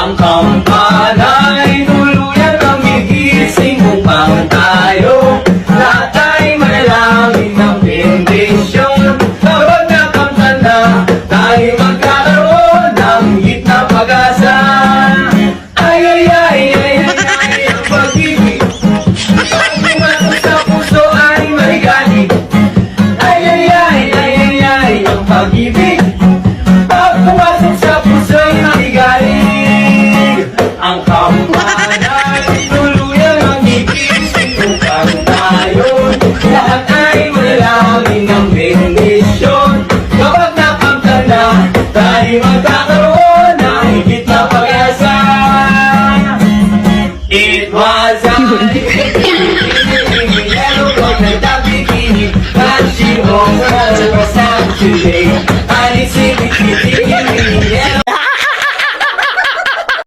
Ang kampanay tuluyan ang gigising upang tayo lahat ay manalangin ng bendisyon. Kapag nakamtanda, tayo magkakaroon ng higit na pag-asa. Ay, ay, ay, ay, ay, ay, ang pag-ibig. Pag pumasok sa puso ay maligalig. Ay, ay, ay, ay, ay, ay, ang pag-ibig. Pag pumasok sa puso ay maligalig. Ang kampanay tuluyan ang gigising upang tayo lahat ay manalangin ng bendisyon. Kapag nakamtanda, tayo magkakaroon ng higit na pag-asa. It was I, yellow coat and dark bikini, but she won't hold us out today.